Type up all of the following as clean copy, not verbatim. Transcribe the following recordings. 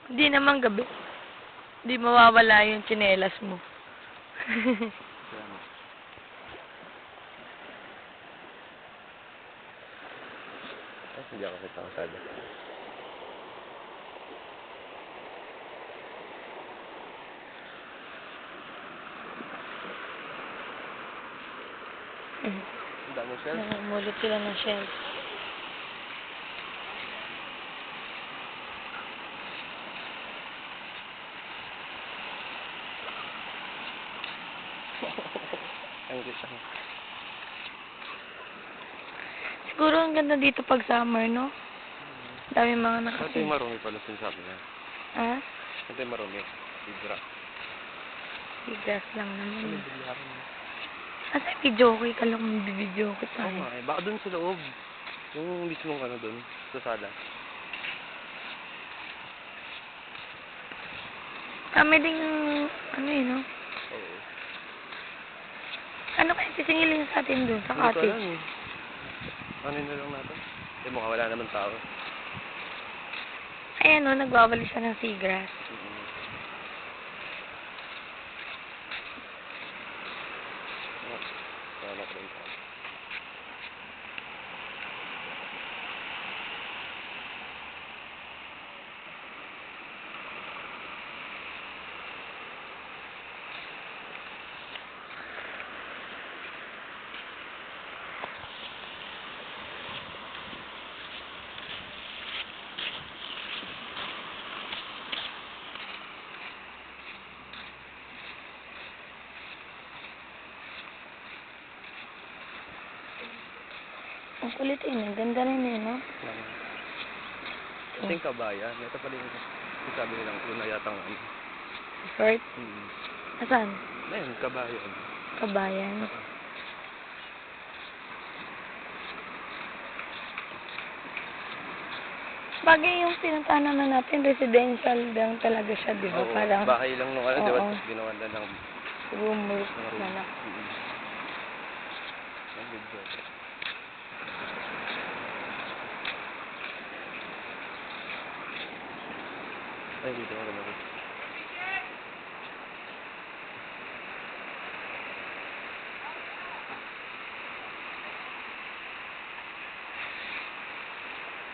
Hindi naman gabi. Hindi mawawala yung tsinelas mo. Hindi ako kita kasada. Ang dami shell. Namumulot sila ng shell. Ang gisa. Siguro ang ganda dito pag summer, no? Dami mga Ito nakasin. yung marumi pala sinasabi niya. Ha? Ito yung marumi. Libra. Bigas lang naman. Bilyaran mo. Asa yung video-okay ka lang mag-video-okay Oo tayo? nga eh. Baka dun sa loob. Yung mismong ano dun. Sa sala. Kami ding, ano yun, no? Oo. Ano kaya sisingilin sa atin doon, sa Hindi ko cottage? alam eh. Ano na lang natin? Eh mukha wala naman tao. Ayan, no? Nagbabalik siya ng seagrass. Wala ko rin tao. Ang kulit yun, ang ganda rin yun, no? Ito yung kabayan. Ito pala yung sabi nilang una yatang ano. Resort? Asan? Ayun, kabayan. Kabayan. Bagay yung pinuntahan naman natin, residential lang talaga siya, di ba? Oo, Parang, bahay lang nung ano, di ba? oo. Tapos ginawa na ng room room. na lang. Ang video. Ay, dito ako naman.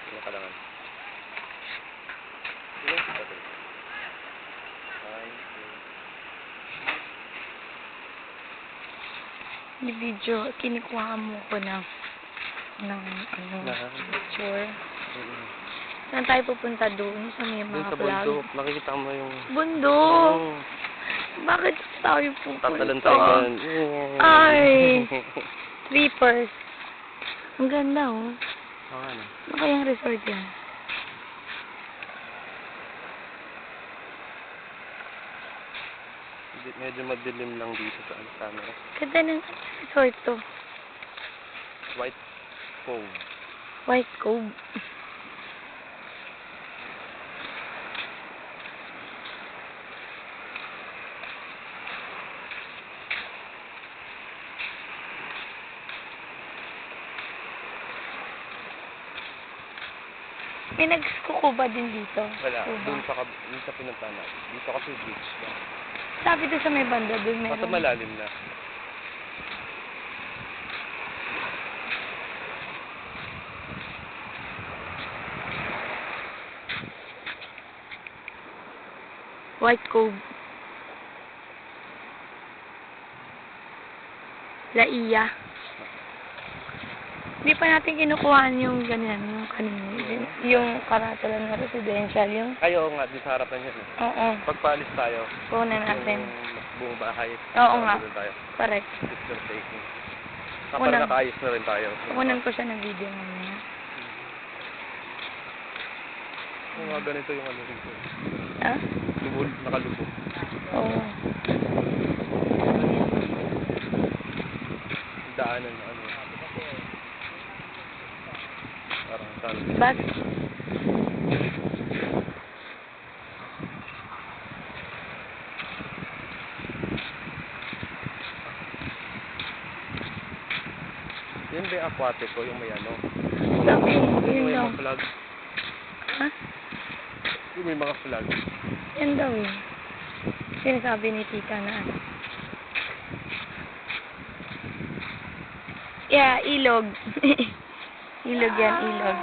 Nakalangan. Ilan sa tabi? Ni video, kinikuha mo ko ng picture. Saan tayo pupunta doon? Sa may Doon mga sa vlog? bundok, makikita mo yung... Bundok! Oo. Bakit tayo pupunta? Tatalan tayo doon. Ay! Creepers. Ang ganda, oh. Oo, ano? Ano kayang resort yan? Medyo madilim lang dito sa camera. Ganda ng resort to. White Cove. White Cove. May nagkukuba din dito. Wala, Kuba. dun sa pinuntahan natin. Dito kasi beach na. Sabi doon sa may banda, doon meron. Nasa malalim na. White Cove. La Ia. Hindi pa natin kinukuhaan yung ganyan, yung kanina. Yung karatulan na residential, yung... Ayaw nga, di sa harapan yan. Oo. Pagpaalis tayo. Kunan natin. Yung buong bahay. Oo nga. Tayo. Correct. Picture taking. Para nakaayos na rin tayo. Kunan ko siya ng video mamaya. Mga ganito yung ano dito. Ha? Lubog, nakalubog. Oo. Daanan na ano. Parang saan. Bak? Yun ba yung aquatic ko, yung may ano? Sabi, Yung yun may daw. mga vlog. Ha? Yung may mga flag. Yan daw eh. Sinasabi ni tita na ano. Yeah, ilog. Ilog yan, ilog.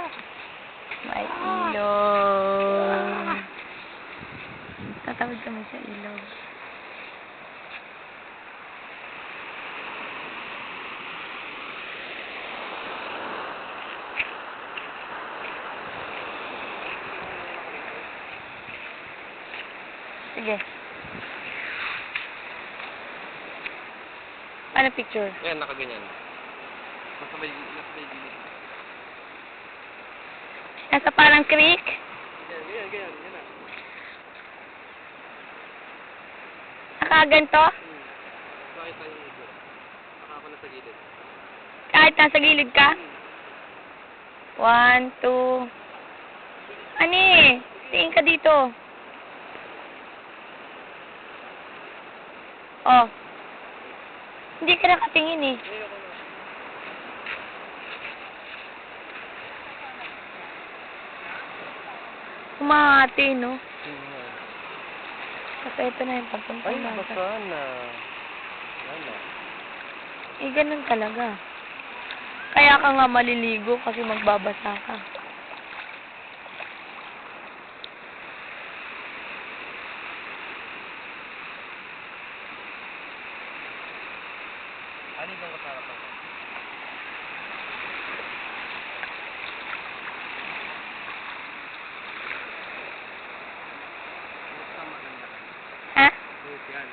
May ilog. Tatawid kami sa ilog. Sige. Ano picture? Yan, nakaganyan. Nasa may gilid. Nasa parang creek? Ganyan na. Nakaganto? Bakit tayo yung ibo? Saka ako nasa gilid. Kahit nasa gilid ka? 1, 2... Ani? Tingin ka dito. Oh. Hindi ka nakatingin eh. Ayoko na. Kumahati, no? Kasi ito na yung papuntang Ay, dagat. baka na. Wala. Eh, ganun talaga. Kaya ka nga maliligo kasi magbabasa ka. Ano yung kasarap ako? Ha? Yan.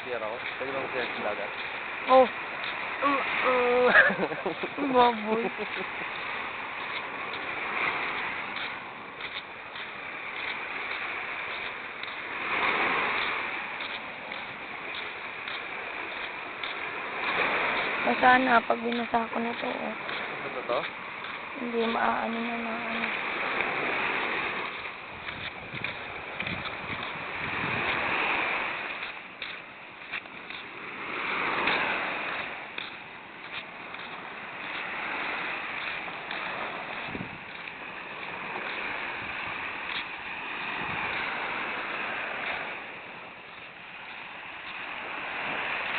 Sira ako. Pwede bang sira sa dagat? Oh. Baboy. Sana pag binasa ko na to, oh. Ito to? Hindi maaano na na ano.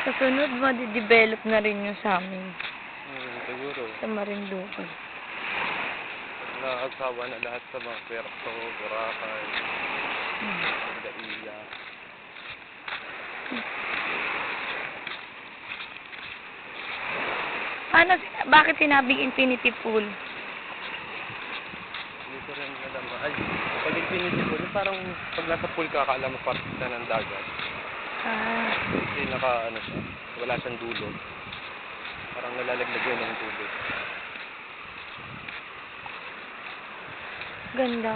Sa sunod, madidevelop na rin yung sa amin. Siguro. Sa Marinduque. Nakakasawa na lahat sa mga Puerto, Boracay, Daiya. Bakit sinabing infinity pool? Hindi ko rin alam. Ay, pag infinity pool, parang pag nasa pool ka, akala mo parte na ng dagat. Ah, Kasi ano siya, wala siyang dulo. Parang nalalaglag yun ng dulo. ganda.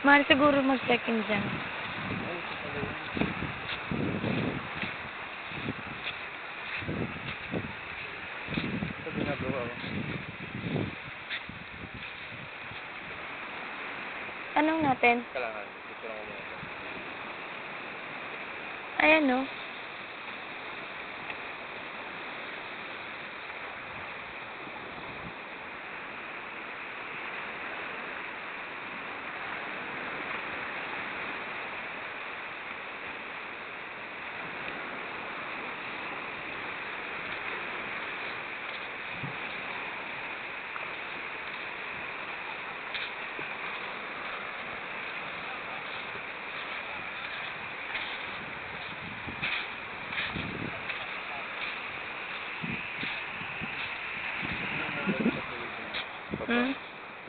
Mahal siguro mag-second dyan. Ano siya pala yun? Ito ginagawa ko. Anong natin? Kailangan, gusto lang ko muna ito. Ayan, no?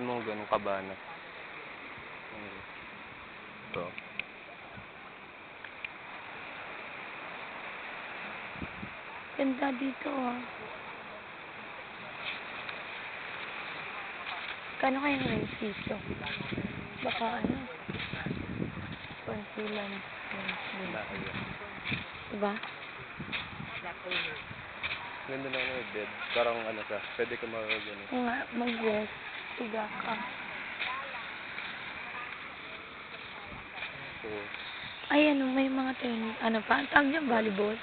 mo ganun kabana. Ito. Ganda dito ah. Kano kayang rent dito? Baka ano? Konsilan. Nakaya. Diba? Ganda na ano, bed. Parang ano ka, pwede ka mag-ano. Oo nga, mag-rest. Tiga ka. So, Ay, ano, may mga tennis. Ano pa? Ang tawag niya, volleyball.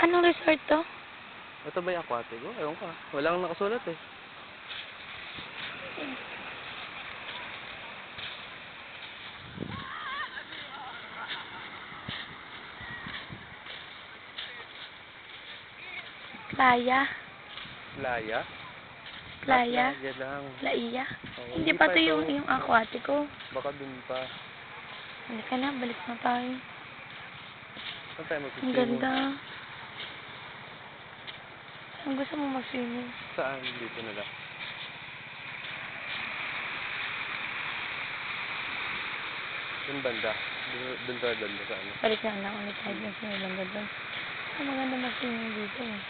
Anong resort to? ito ba yung aquatic? Oh, ewan ka. Walang nakasulat eh. Playa. Playa? Playa. Playa lang. Playa. Oo, Hindi pa to yung aquatico. Baka dun pa. Halika na, balik na tayo. Saan tayo Ang mag-swimming? ganda. Ang gusto mo mag-swimming? Saan? Dito na lang. Dun banda. Dun tayo banda sa ano. Balik na lang ulit tayo dun sa may banda dun. Ang maganda mag-swimming dito eh.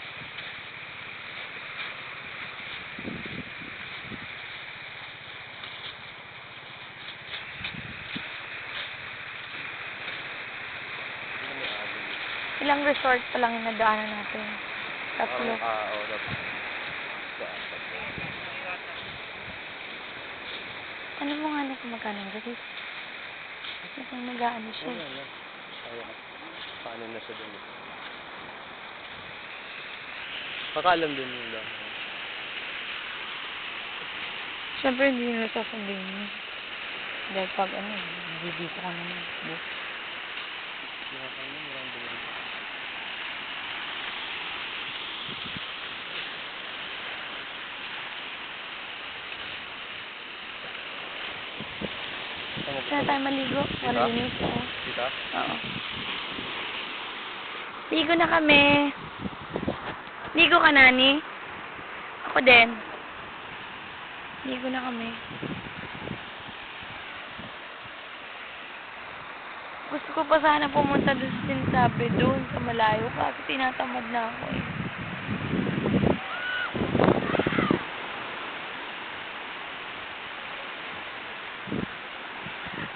Ano may agad? Ilang resort pa lang yung nadaanan natin? Tatlo. Oo, tatlo. Saan? Ano mo nga na kung magkano ang rate? Mukhang nag-aano siya. Wala na. Kaya, paano na siya dun eh. Pakaalam din yung lang. Siyempre hindi nyo sasabihin mo. Dahil pag ano, bibito ka naman. Nakakano, marami din. Saan tayo maligo? Dito? Malinis oo. Dito? Oo. Ligo na kami. Ligo ka, Nani? Ako din. Ligo na kami. Gusto ko pa sana pumunta doon sa sinasabi doon sa malayo kasi tinatamad na ako eh.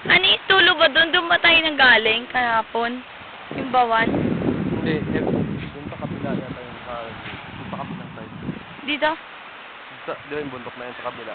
Ano yung tulo ba doon? Doon ba tayo nanggaling kahapon? Yung bawan? Hindi, dun sa kabila yata yung dun sa kabilang side. Dito? Di ba yung bundok na yun sa kabila?